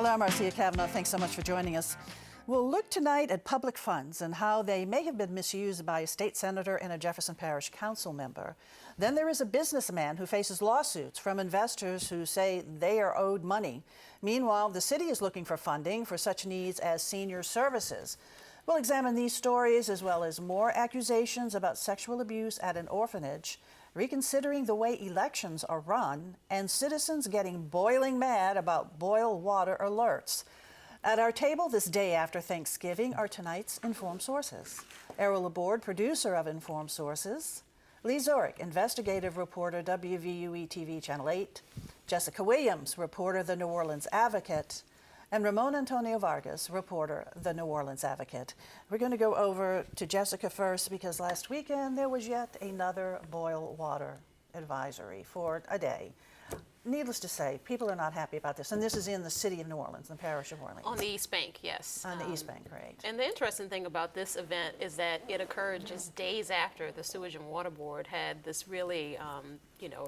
Hello, I'm Marcia Cavanaugh. Thanks so much for joining us. We'll look tonight at public funds and how they may have been misused by a state senator and a Jefferson Parish council member. Then there is a businessman who faces lawsuits from investors who say they are owed money. Meanwhile, the city is looking for funding for such needs as senior services. We'll examine these stories as well as more accusations about sexual abuse at an orphanage, reconsidering the way elections are run, and citizens getting boiling mad about boil water alerts. At our table this day after Thanksgiving are tonight's Informed Sources. Errol Laborde, producer of Informed Sources. Lee Zurich, investigative reporter, WVUE TV Channel 8. Jessica Williams, reporter, The New Orleans Advocate. And Ramon Antonio Vargas, reporter, The New Orleans Advocate. We're going to go over to Jessica first because last weekend there was yet another boil water advisory for a day. Needless to say, people are not happy about this, and this is in the city of New Orleans, the parish of Orleans. On the East Bank, yes. On the East Bank, right. And the interesting thing about this event is that it occurred just days after the Sewage and Water Board had this really,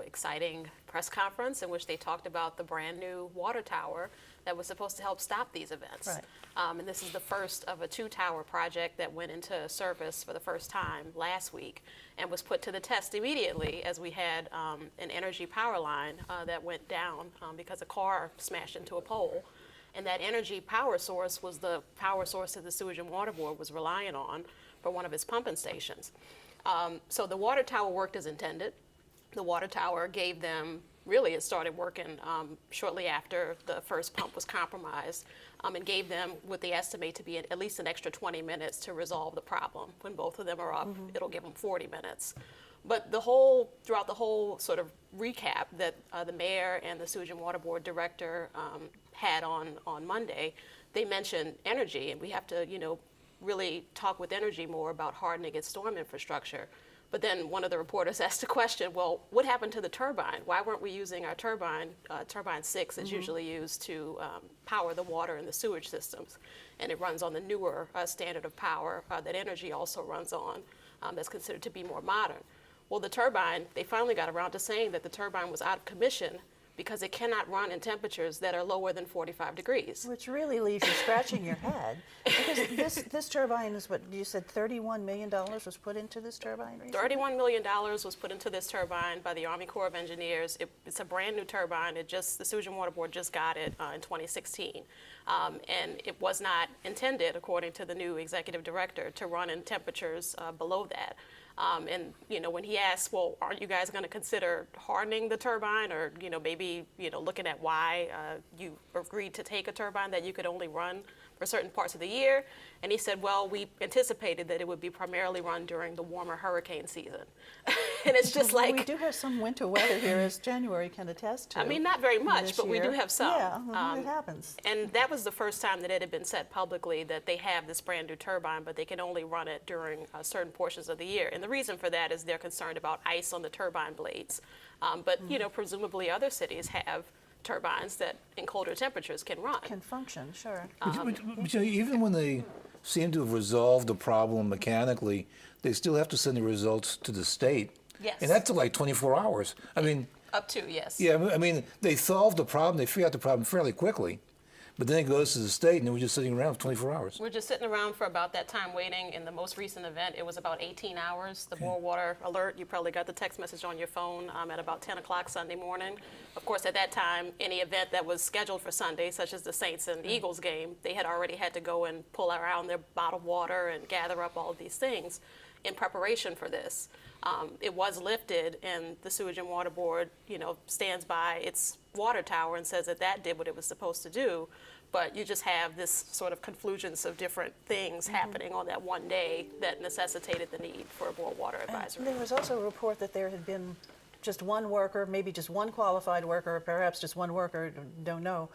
exciting press conference in which they talked about the brand new water tower that was supposed to help stop these events. Right. And this is the first of a two-tower project that went into service for the first time last week and was put to the test immediately as we had an energy power line that went down because a car smashed into a pole. And that energy power source was the power source that the Sewage and Water Board was relying on for one of its pumping stations. So the water tower worked as intended. The water tower gave them, really it started working shortly after the first pump was compromised, and gave them what they estimate to be at least an extra 20 minutes to resolve the problem. When both of them are up, it'll give them 40 minutes. But throughout the whole sort of recap that the mayor and the Sewage and Water Board director had on Monday, they mentioned energy, and we have to, really talk with energy more about hardening its storm infrastructure. But then one of the reporters asked the question, well, what happened to the turbine? Why weren't we using our turbine? Turbine 6 is usually used to power the water and the sewage systems. And it runs on the newer standard of power that energy also runs on, that's considered to be more modern. Well, the turbine, they finally got around to saying that the turbine was out of commission because it cannot run in temperatures that are lower than 45 degrees. Which really leaves you scratching your head. Because this turbine is what, you said $31 million was put into this turbine recently? $31 million was put into this turbine by the Army Corps of Engineers. It's a brand new turbine. The Sewage and Water Board just got it in 2016. And it was not intended, according to the new executive director, to run in temperatures below that. And when he asked, well, aren't you guys going to consider hardening the turbine, or maybe looking at why you agreed to take a turbine that you could only run for certain parts of the year? And he said, well, we anticipated that it would be primarily run during the warmer hurricane season. And it's just like, we do have some winter weather here, as January can attest to. I mean, not very much, but we do have some. Yeah, it happens. And that was the first time that it had been said publicly that they have this brand new turbine, but they can only run it during certain portions of the year. And the reason for that is they're concerned about ice on the turbine blades. But presumably other cities have turbines that in colder temperatures can run. Can function, sure. But even when they seem to have resolved the problem mechanically, they still have to send the results to the state. Yes. And that took like 24 hours. I mean, up to, yes. Yeah, I mean, they solved the problem, they figured out the problem fairly quickly. But then it goes to the state, and then we're just sitting around for 24 hours. We're just sitting around for about that time waiting. In the most recent event, it was about 18 hours. The boil water alert, you probably got the text message on your phone at about 10 o'clock Sunday morning. Of course, at that time, any event that was scheduled for Sunday, such as the Saints and Eagles game, they had already had to go and pull around their bottled water and gather up all of these things in preparation for this. It was lifted, and the Sewage and Water Board, stands by its water tower and says that that did what it was supposed to do. But you just have this sort of confluence of different things happening on that one day that necessitated the need for a boil water advisory. And there was also a report that there had been just one worker, maybe just one qualified worker, or perhaps just one worker, don't know,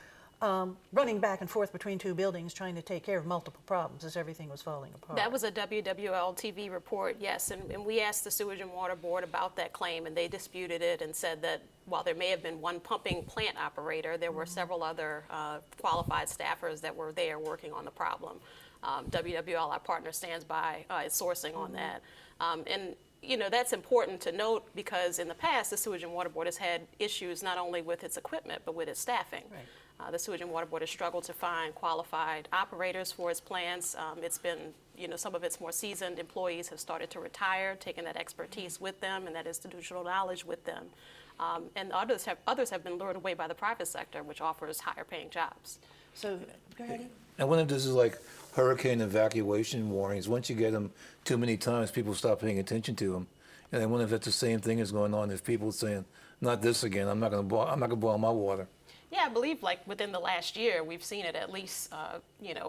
running back and forth between two buildings trying to take care of multiple problems as everything was falling apart. That was a WWL TV report, yes, and we asked the Sewage and Water Board about that claim, and they disputed it and said that while there may have been one pumping plant operator, there were several other qualified staffers that were there working on the problem. WWL, our partner, stands by its sourcing on that. And that's important to note because in the past, the Sewage and Water Board has had issues not only with its equipment, but with its staffing. Right. The Sewage and Water Board has struggled to find qualified operators for its plants. It's been, some of its more seasoned employees have started to retire, taking that expertise with them and that institutional knowledge with them. And others have been lured away by the private sector, which offers higher paying jobs. So, go ahead. I wonder if this is like hurricane evacuation warnings. Once you get them too many times, people stop paying attention to them. And I wonder if that's the same thing is going on. If people saying, "Not this again. I'm not going to boil my water." Yeah, I believe like within the last year, we've seen it at least,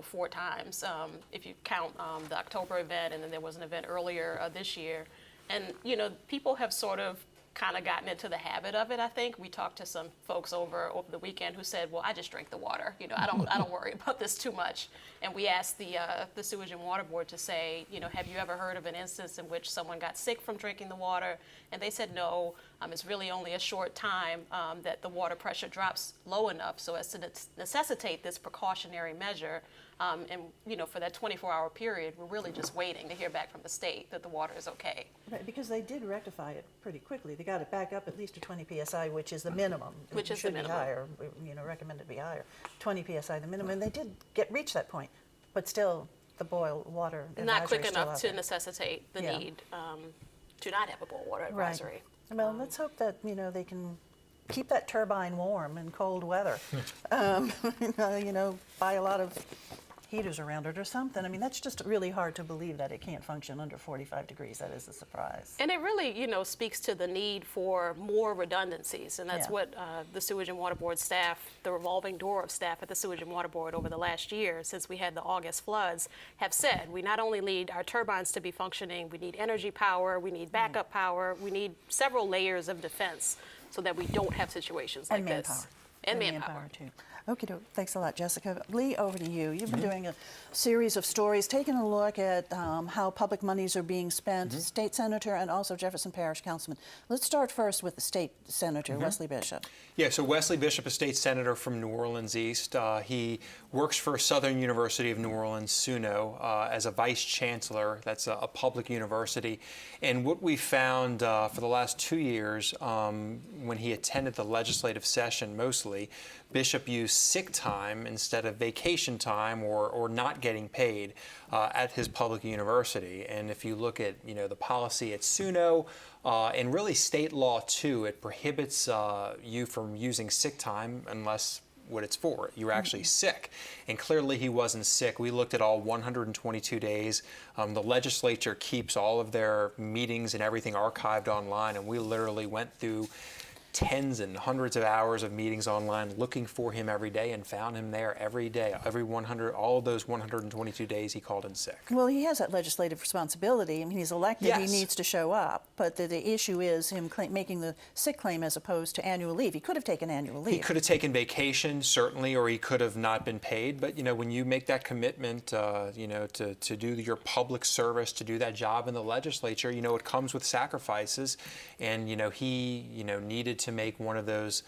4 times. If you count the October event, and then there was an event earlier this year, and people have sort of kind of gotten into the habit of it. I think we talked to some folks over the weekend who said, "Well, I just drink the water. I don't worry about this too much." And we asked the Sewage and Water Board to say, have you ever heard of an instance in which someone got sick from drinking the water? And they said no. It's really only a short time that the water pressure drops low enough so as to necessitate this precautionary measure. And for that 24-hour period, we're really just waiting to hear back from the state that the water is okay. Right, because they did rectify it pretty quickly. They got it back up at least to 20 psi, which is the minimum. Which It is the should minimum. be higher, recommended to be higher. 20 psi, the minimum, and they did reach that point, but still, the boil water Not advisory quick is still enough out to there. necessitate the Yeah. need to not have a boil water advisory. Right. Well, let's hope that they can keep that turbine warm in cold weather. Buy a lot of heaters around it or something. I mean, that's just really hard to believe that it can't function under 45 degrees. That is a surprise. And it really, speaks to the need for more redundancies, and that's Yeah. what the Sewage and Water Board staff, the revolving door of staff at the Sewage and Water Board over the last year, since we had the August floods, have said we not only need our turbines to be functioning, we need energy power, we need backup power, we need several layers of defense so that we don't have situations like And this. manpower. And manpower. too. Okay, thanks a lot, Jessica. Lee, over to you. You've been doing a series of stories, taking a look at how public monies are being spent, state senator and also Jefferson Parish councilman. Let's start first with the state senator, Wesley Bishop. Yeah, so Wesley Bishop, a state senator from New Orleans East. He works for Southern University of New Orleans, SUNO, as a vice chancellor. That's a public university. And what we found for the last 2 years, when he attended the legislative session mostly, Bishop used sick time instead of vacation time or not getting paid at his public university. And if you look at the policy at SUNO and really state law too, it prohibits you from using sick time unless what it's for. You're actually sick. And clearly he wasn't sick. We looked at all 122 days. The legislature keeps all of their meetings and everything archived online, and we literally went through tens and hundreds of hours of meetings online looking for him every day and found him there every day, all of those 122 days he called in sick. Well, he has that legislative responsibility. I mean, he's elected, Yes. he needs to show up. But the issue is him making the sick claim as opposed to annual leave. He could have taken annual leave. He could have taken vacation, certainly, or he could have not been paid. But, when you make that commitment, to do your public service, to do that job in the legislature, it comes with sacrifices. And, he, needed to make one of those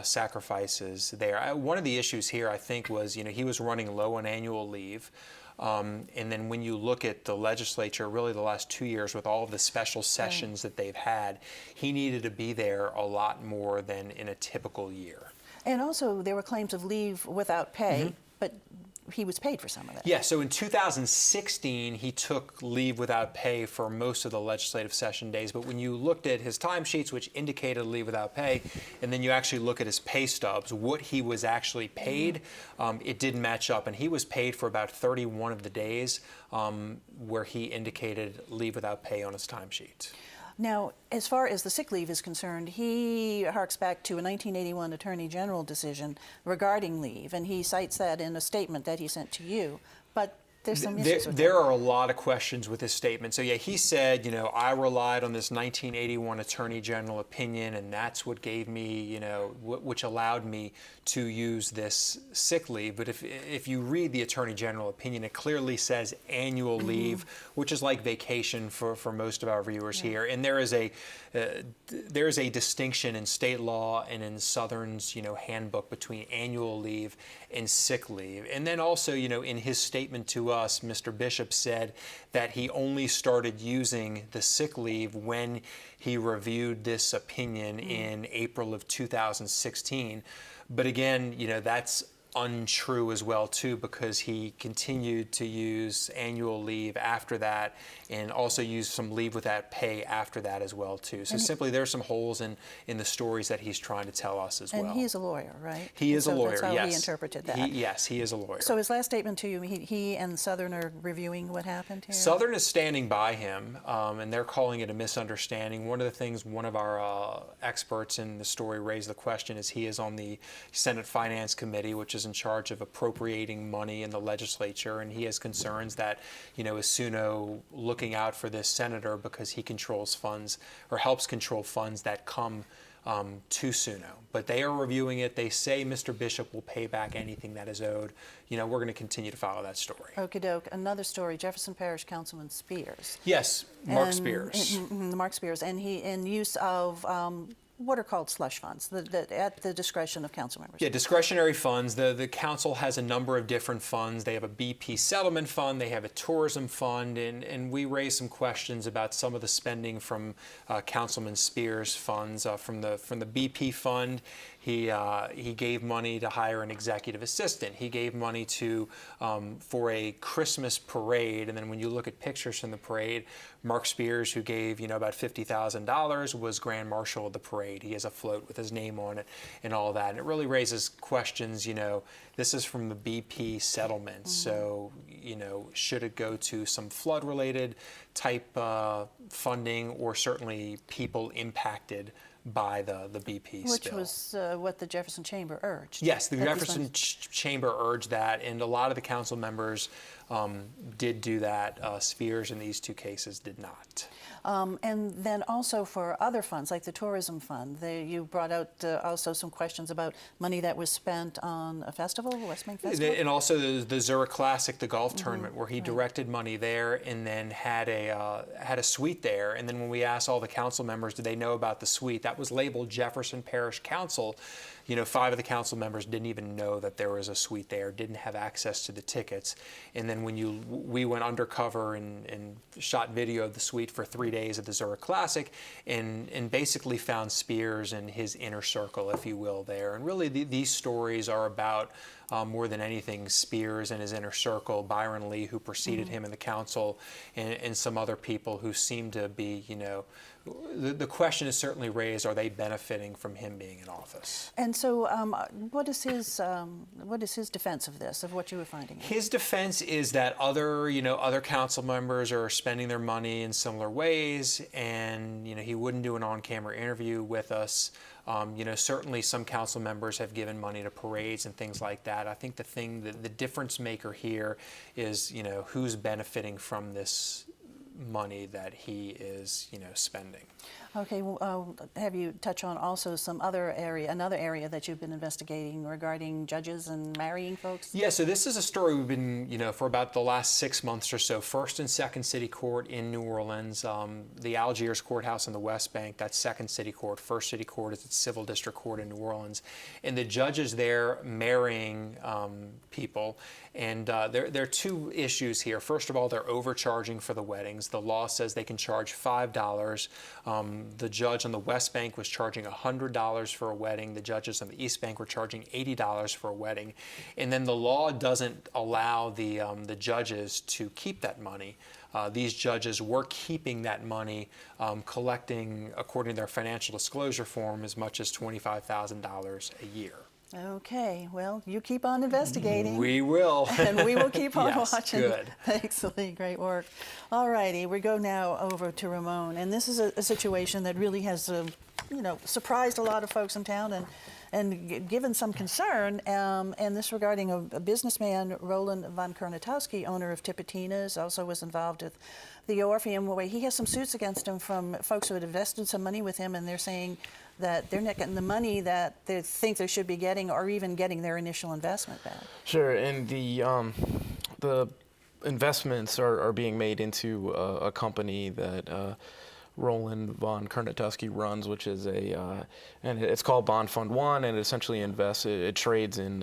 sacrifices there. One of the issues here, I think, was, he was running low on annual leave. And then when you look at the legislature, really the last 2 years with all of the special sessions that they've had, he needed to be there a lot more than in a typical year. And also, there were claims of leave without pay, but he was paid for some of that. Yeah, so in 2016, he took leave without pay for most of the legislative session days. But when you looked at his timesheets, which indicated leave without pay, and then you actually look at his pay stubs, what he was actually paid, it didn't match up. And he was paid for about 31 of the days where he indicated leave without pay on his timesheet. Now, as far as the sick leave is concerned, he harks back to a 1981 Attorney General decision regarding leave, and he cites that in a statement that he sent to you. But there's some issues with There are a lot of questions with his statement. So yeah, he said, I relied on this 1981 Attorney General opinion, and that's what gave me, which allowed me to use this sick leave. But if you read the Attorney General opinion, it clearly says annual leave, which is like vacation for most of our viewers here. And there is a distinction in state law and in Southern's, handbook between annual leave and sick leave. And then also, in his statement to us, Mr. Bishop said that he only started using the sick leave when he reviewed this opinion in April of 2016. But again, that's untrue as well too, because he continued to use annual leave after that and also used some leave without pay after that as well too. So simply there's some holes in the stories that he's trying to tell us as well. And he's a lawyer, right? He is a lawyer, that's how yes. he interpreted that. Yes, he is a lawyer. So his last statement to you, he and Southern are reviewing what happened here? Southern is standing by him, and they're calling it a misunderstanding. One of the things one of our experts in the story raised the question is he is on the Senate Finance Committee, which is in charge of appropriating money in the legislature, and he has concerns that, is Suno looking out for this senator because he controls funds or helps control funds that come to Suno. But they are reviewing it. They say Mr. Bishop will pay back anything that is owed. We're going to continue to follow that story. Okie doke. Another story, Jefferson Parish Councilman Spears. Yes, Mark Spears. Mark Spears, and he in use of what are called slush funds, at the discretion of council members. Yeah, discretionary funds. The council has a number of different funds. They have a BP settlement fund, they have a tourism fund, and we raised some questions about some of the spending from Councilman Spears' funds. From the BP fund, he gave money to hire an executive assistant. He gave money for a Christmas parade, and then when you look at pictures from the parade, Mark Spears, who gave about $50,000, was Grand Marshal of the parade. He has a float with his name on it and all that, and it really raises questions. This is from the BP settlement, so should it go to some flood-related type funding, or certainly people impacted by the BP Which spill. was what the Jefferson Chamber urged. Yes, the Jefferson Chamber urged that, and a lot of the council members did do that. Spears in these two cases did not. And then also for other funds, like the tourism fund, you brought out also some questions about money that was spent on a festival, West Bank Festival? And also the Zurich Classic, the golf tournament, where he directed money there and then had a suite there. And then when we asked all the council members, did they know about the suite, that was labeled Jefferson Parish Council. 5 of the council members didn't even know that there was a suite there, didn't have access to the tickets. And then when we went undercover and shot video of the suite for 3 days at the Zurich Classic, and basically found Spears and his inner circle, if you will, there. And really these stories are about, more than anything, Spears and his inner circle, Byron Lee, who preceded him in the council, and some other people who seem to be, the question is certainly raised, are they benefiting from him being in office? And so what is his defense of this, of what you were finding? His defense is that other council members are spending their money in similar ways, and he wouldn't do an on-camera interview with us. Certainly some council members have given money to parades and things like that. I think the difference maker here is, who's benefiting from this money that he is, spending. Okay, well, have you touched on also another area that you've been investigating regarding judges and marrying folks? Yeah, so this is a story we've been, for about the last 6 months or so. First and Second City Court in New Orleans, the Algiers Courthouse in the West Bank, that's Second City Court. First City Court is its Civil District Court in New Orleans. And the judges there marrying people. And there are two issues here. First of all, they're overcharging for the weddings. The law says they can charge $5. The judge on the West Bank was charging $100 for a wedding. The judges on the East Bank were charging $80 for a wedding. And then the law doesn't allow the judges to keep that money. These judges were keeping that money, collecting, according to their financial disclosure form, as much as $25,000 a year. Okay, well, you keep on investigating. We will. And we will keep on yes, watching. Good. Thanks, Lee. Great work. All righty, we go now over to Ramon. And this is a situation that really has, surprised a lot of folks in town and given some concern. And this regarding a businessman, Roland von Kernatowski, owner of Tipitina's, also was involved with the Orpheum, where he has some suits against him from folks who had invested some money with him, and they're saying that they're not getting the money that they think they should be getting, or even getting their initial investment back. Sure, and the investments are being made into a company that Roland von Kernatowski runs, which is and it's called Bond Fund One, and it essentially invests. It trades in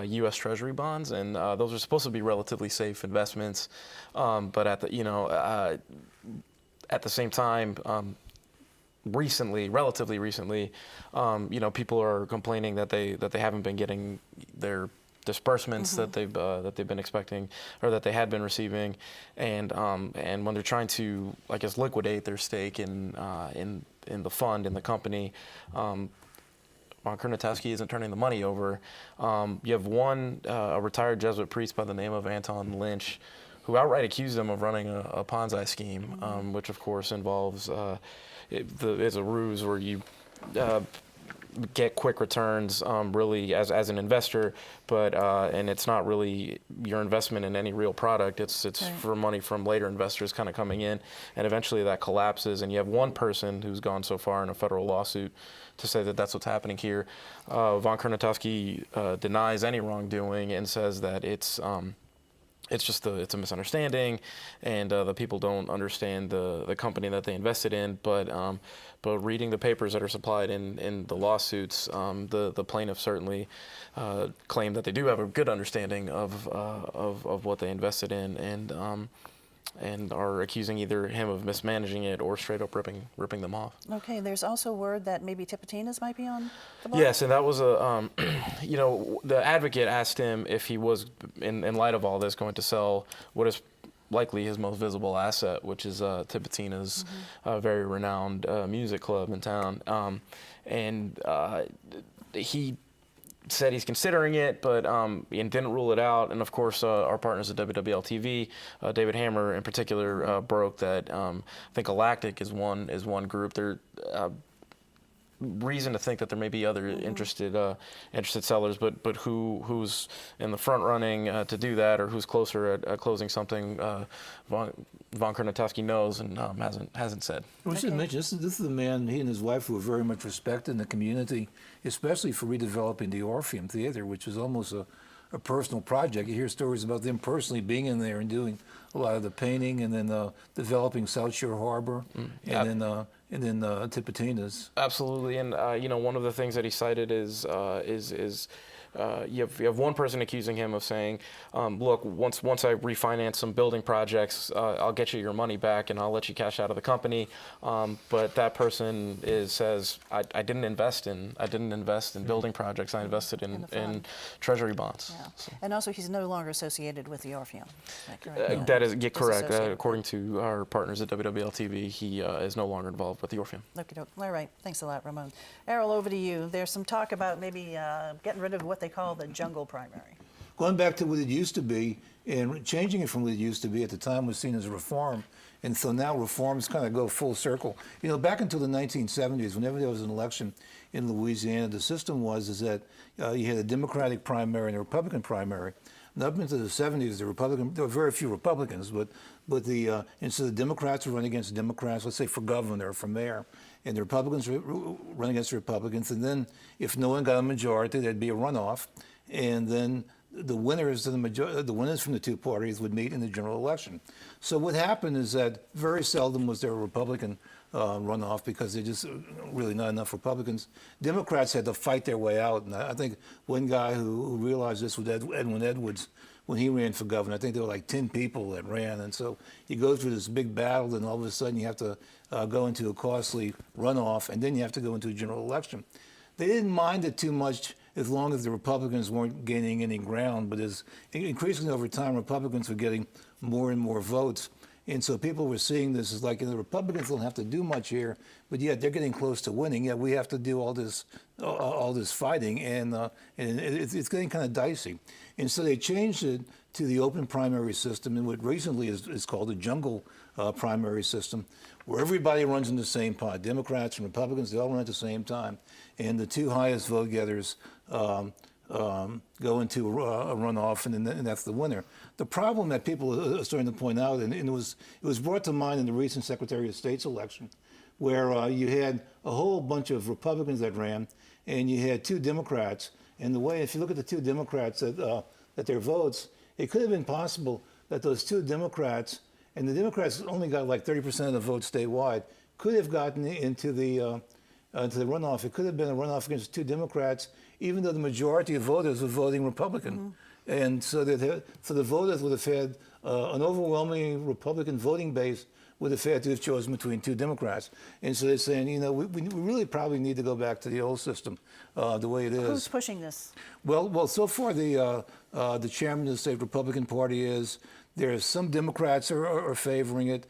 U.S. Treasury bonds, and those are supposed to be relatively safe investments. But at the at the same time, relatively recently, people are complaining that they haven't been getting their disbursements that they've been expecting, or that they had been receiving, and when they're trying to, I guess, liquidate their stake in the fund, in the company, von Kernotowski isn't turning the money over. You have a retired Jesuit priest by the name of Anton Lynch, who outright accused him of running a Ponzi scheme, which of course involves is a ruse where you get quick returns, really as an investor, but and it's not really your investment in any real product. It's right. For money from later investors kind of coming in, and eventually that collapses. And you have one person who's gone so far in a federal lawsuit to say that that's what's happening here. Von Kernotowski denies any wrongdoing and says that it's just it's a misunderstanding, and the people don't understand the company that they invested in. But reading the papers that are supplied in the lawsuits, the plaintiffs certainly claim that they do have a good understanding of what they invested in, and are accusing either him of mismanaging it or straight up ripping them off. Okay, there's also word that maybe Tipitinas might be on the board? Yes, and that was the advocate asked him if he was, in light of all this, going to sell what is likely his most visible asset, which is Tipitina's very renowned music club in town. And he said he's considering it, but and didn't rule it out. And of course, our partners at WWL TV, David Hammer in particular, broke that I think Galactic is one group. They're reason to think that there may be other interested sellers, but who's in the front running to do that, or who's closer at closing something, von Kernotowski knows and hasn't said. We should mention this is the man, he and his wife, who are very much respected in the community, especially for redeveloping the Orpheum Theater, which is almost a personal project. You hear stories about them personally being in there and doing a lot of the painting, and then developing South Shore Harbor, and then Tipitina's. Absolutely, and one of the things that he cited is you have one person accusing him of saying, look, once I refinance some building projects, I'll get you your money back and I'll let you cash out of the company. But that person says, I didn't invest in building projects. I invested in treasury bonds. Yeah. So. And also, he's no longer associated with the Orpheum. That is correct. According to our partners at WWL TV, he is no longer involved with the Orpheum. Okay, all right. Thanks a lot, Ramon. Errol, over to you. There's some talk about maybe getting rid of what they call the jungle primary. Going back to what it used to be and changing it from what it used to be at the time was seen as a reform. And so now reforms kind of go full circle. Back until the 1970s, whenever there was an election in Louisiana, the system was that you had a Democratic primary and a Republican primary. And up into the 70s, there were very few Republicans, but and so the Democrats would run against Democrats, let's say for governor or for mayor, and the Republicans would run against the Republicans. And then if no one got a majority, there'd be a runoff, and then the winners from the two parties would meet in the general election. So what happened is that very seldom was there a Republican runoff, because there's just really not enough Republicans. Democrats had to fight their way out, and I think one guy who realized this was Edwin Edwards. When he ran for governor, I think there were like 10 people that ran, and so you go through this big battle, and all of a sudden you have to go into a costly runoff, and then you have to go into a general election. They didn't mind it too much as long as the Republicans weren't gaining any ground, but as increasingly over time, Republicans were getting more and more votes. And so people were seeing this as like, the Republicans don't have to do much here, but yet they're getting close to winning. Yeah, we have to do all this fighting, and it's getting kind of dicey. And so they changed it to the open primary system, and what recently is called the jungle primary system, where everybody runs in the same pot. Democrats and Republicans, they all run at the same time, and the two highest vote getters go into a runoff, and that's the winner. The problem that people are starting to point out, and it was brought to mind in the recent Secretary of State's election, where you had a whole bunch of Republicans that ran, and you had two Democrats. And the way, if you look at the two Democrats at their votes, it could have been possible that those two Democrats, and the Democrats only got like 30% of the votes statewide, could have gotten into the to the runoff. It could have been a runoff against two Democrats, even though the majority of voters were voting Republican. And so the voters would have had an overwhelming Republican voting base would have had to have chosen between two Democrats. And so they're saying, you know, we really probably need to go back to the old system, the way it is. Who's pushing this? Well, so far the chairman of the state Republican Party is. There's some Democrats are favoring it.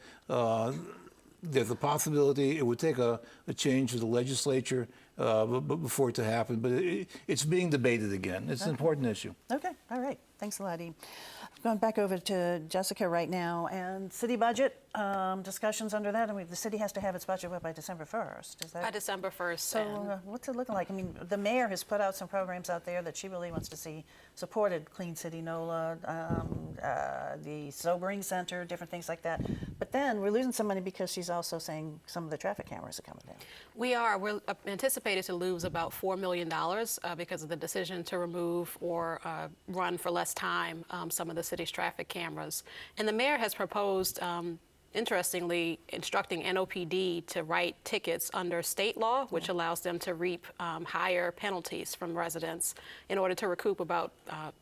There's a possibility it would take a change of the legislature before it to happen, but it's being debated again. It's an important issue. Okay, all right. Thanks a lot, E. Going back over to Jessica right now, and city budget discussions under that. I mean, the city has to have its budget by December 1st. Is that By December 1st. so? What's it looking like? I mean, the mayor has put out some programs out there that she really wants to see supported: Clean City NOLA, the Sobering Center, different things like that. But then we're losing some money because she's also saying some of the traffic cameras are coming down. We're anticipated to lose about $4 million because of the decision to remove or run for less time some of the city's traffic cameras. And the mayor has proposed, interestingly, instructing NOPD to write tickets under state law, which allows them to reap higher penalties from residents in order to recoup about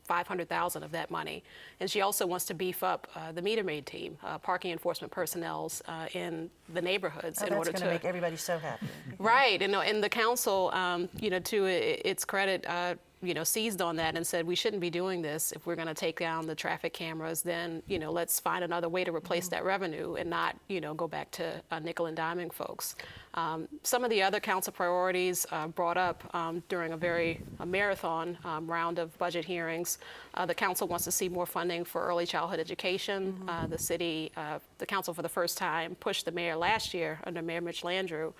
$500,000 of that money. And she also wants to beef up the meter maid team, parking enforcement personnel in the neighborhoods in order That's to going to make everybody so happy. Right, and the council, to its credit, seized on that and said we shouldn't be doing this. If we're going to take down the traffic cameras, then let's find another way to replace that revenue and not go back to nickel and diming folks. Some of the other council priorities brought up during a marathon round of budget hearings. The council wants to see more funding for early childhood education. The council for the first time pushed the mayor last year under Mayor Mitch Landrieu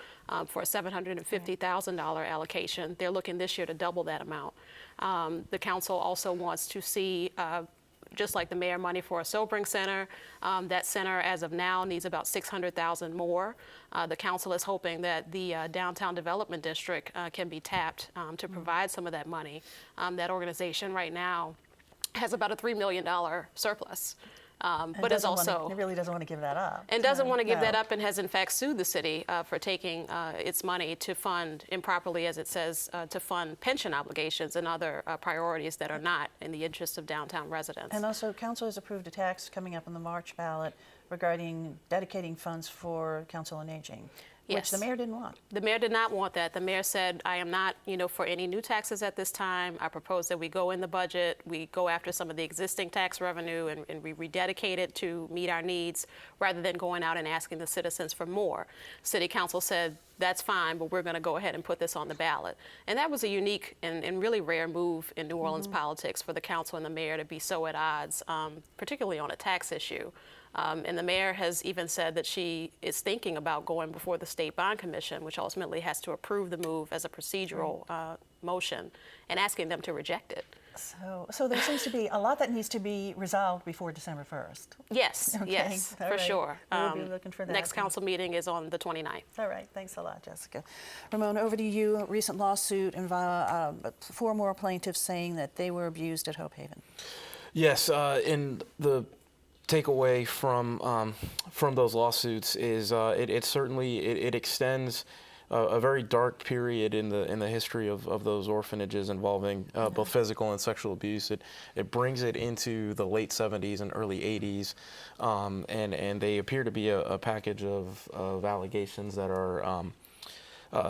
for a $750,000 allocation. They're looking this year to double that amount. The council also wants to see just like the mayor money for a sobering center. That center, as of now, needs about $600,000 more. The council is hoping that the downtown development district can be tapped to provide some of that money. That organization right now has about a $3 million surplus. But is also it really doesn't want to give that up. and doesn't want to give that up, and has in fact sued the city for taking its money to fund improperly, as it says, to fund pension obligations and other priorities that are not in the interest of downtown residents. And also, council has approved a tax coming up on the March ballot regarding dedicating funds for Council on Aging, which Yes. the mayor didn't want. The mayor did not want that. The mayor said, I am not, for any new taxes at this time. I propose that we go in the budget, we go after some of the existing tax revenue and we rededicate it to meet our needs rather than going out and asking the citizens for more. City council said, that's fine, but we're going to go ahead and put this on the ballot. And that was a unique and really rare move in New Orleans politics for the council and the mayor to be so at odds, particularly on a tax issue. And the mayor has even said that she is thinking about going before the State Bond Commission, which ultimately has to approve the move as a procedural motion, and asking them to reject it. So there seems to be a lot that needs to be resolved before December 1st. Yes, Okay, yes, all for right. sure. We'll be looking for that. Next council meeting is on the 29th. All right, thanks a lot, Jessica. Ramon, over to you. A recent lawsuit involved 4 more plaintiffs saying that they were abused at Hope Haven. Yes, and the takeaway from those lawsuits is it certainly extends a very dark period in the history of those orphanages involving both physical and sexual abuse. It brings it into the late 70s and early 80s, and they appear to be a package of allegations that are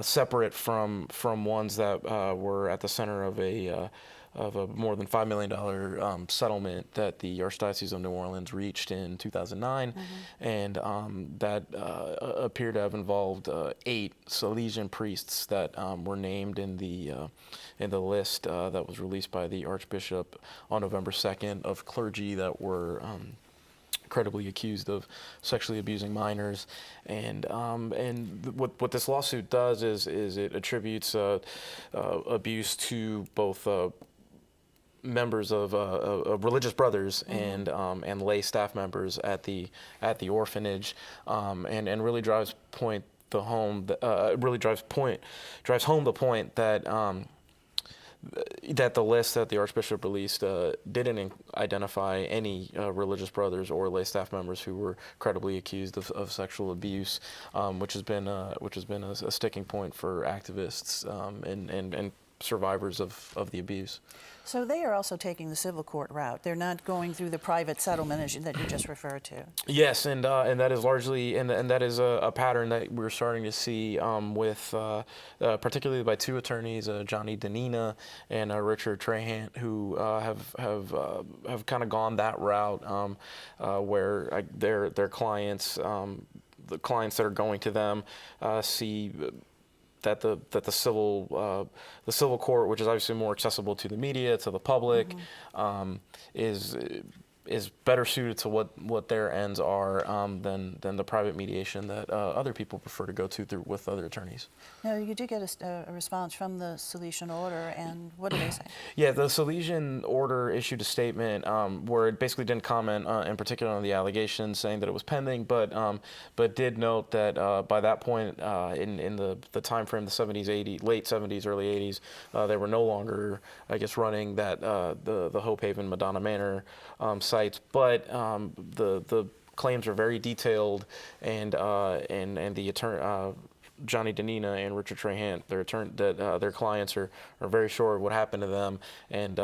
separate from ones that were at the center of a more than $5 million settlement that the Archdiocese of New Orleans reached in 2009, and that appeared to have involved 8 Salesian priests that were named in the list that was released by the Archbishop on November 2nd of clergy that were credibly accused of sexually abusing minors, and what this lawsuit does is it attributes abuse to both members of religious brothers and lay staff members at the orphanage, and really drives home the point that that the list that the Archbishop released didn't identify any religious brothers or lay staff members who were credibly accused of sexual abuse, which has been a sticking point for activists and survivors of the abuse. So they are also taking the civil court route. They're not going through the private settlement that you just referred to. Yes, and that is largely and that is a pattern that we're starting to see with particularly by two attorneys, Johnny Danina and Richard Trahant, who have kind of gone that route where their clients, the clients that are going to them, see that the civil court, which is obviously more accessible to the media, to the public, is better suited to what their ends are than the private mediation that other people prefer to go to with other attorneys. Now, you did get a response from the Salesian Order, and what did they say? Yeah, the Salesian Order issued a statement where it basically didn't comment in particular on the allegations, saying that it was pending, but did note that by that point in the time frame, the 70s, 80s, late 70s, early 80s, they were no longer, I guess, running that the Hope Haven Madonna Manor sites, but the claims are very detailed, and the attorney. Johnny Danina and Richard Trahant, their clients are very sure of what happened to them, and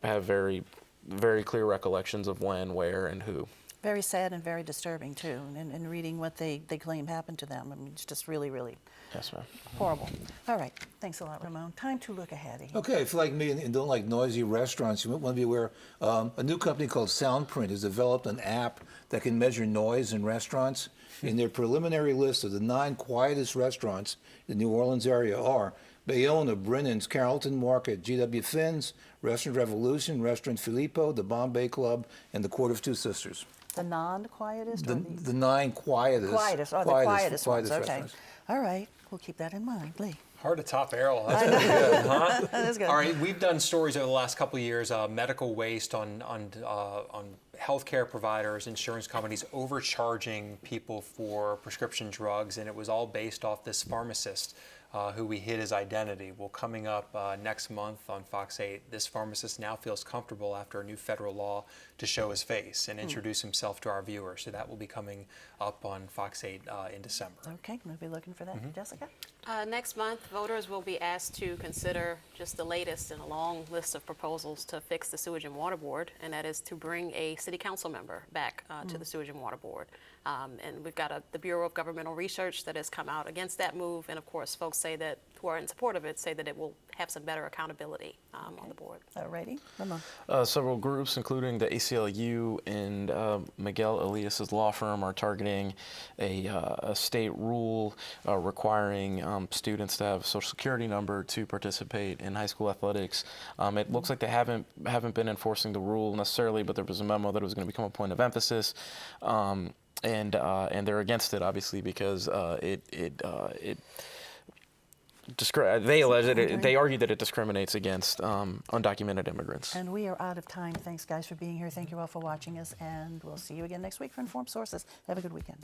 have very, very clear recollections of when, where, and who. Very sad and very disturbing, too, and reading what they claim happened to them. I mean, it's just really, really Yes, ma'am. horrible. All right. Thanks a lot, Ramon. Time to look ahead. Okay, if you're like me and don't like noisy restaurants, you might want to be aware a new company called Soundprint has developed an app that can measure noise in restaurants. In their preliminary list of the 9 quietest restaurants in the New Orleans area are Bayona, Brennan's, Carrollton Market, G.W. Finn's, Restaurant Revolution, Restaurant Filippo, the Bombay Club, and the Court of Two Sisters. The non-quietest? The 9 quietest. Quietest. Oh, the quietest ones. Okay. restaurants. All right. We'll keep that in mind. Lee. Hard to top Errol. That's pretty good, huh? That is good. All right, we've done stories over the last couple of years, medical waste on healthcare providers, insurance companies overcharging people for prescription drugs, and it was all based off this pharmacist who we hid his identity. Well, coming up next month on Fox 8, this pharmacist now feels comfortable after a new federal law to show his face and introduce himself to our viewers. So that will be coming up on Fox 8 in December. Okay, we'll be looking for that. Jessica? Next month, voters will be asked to consider just the latest in a long list of proposals to fix the Sewage and Water Board, and that is to bring a city council member back to the Sewage and Water Board. And we've got the Bureau of Governmental Research that has come out against that move, and of course, folks who are in support of it say that it will have some better accountability on the board. All righty. Ramon. Several groups, including the ACLU and Miguel Elias's law firm, are targeting a state rule requiring students to have a social security number to participate in high school athletics. It looks like they haven't been enforcing the rule necessarily, but there was a memo that it was going to become a point of emphasis. And they're against it, obviously, because they argue that it discriminates against undocumented immigrants. And we are out of time. Thanks, guys, for being here. Thank you all for watching us, and we'll see you again next week for Informed Sources. Have a good weekend.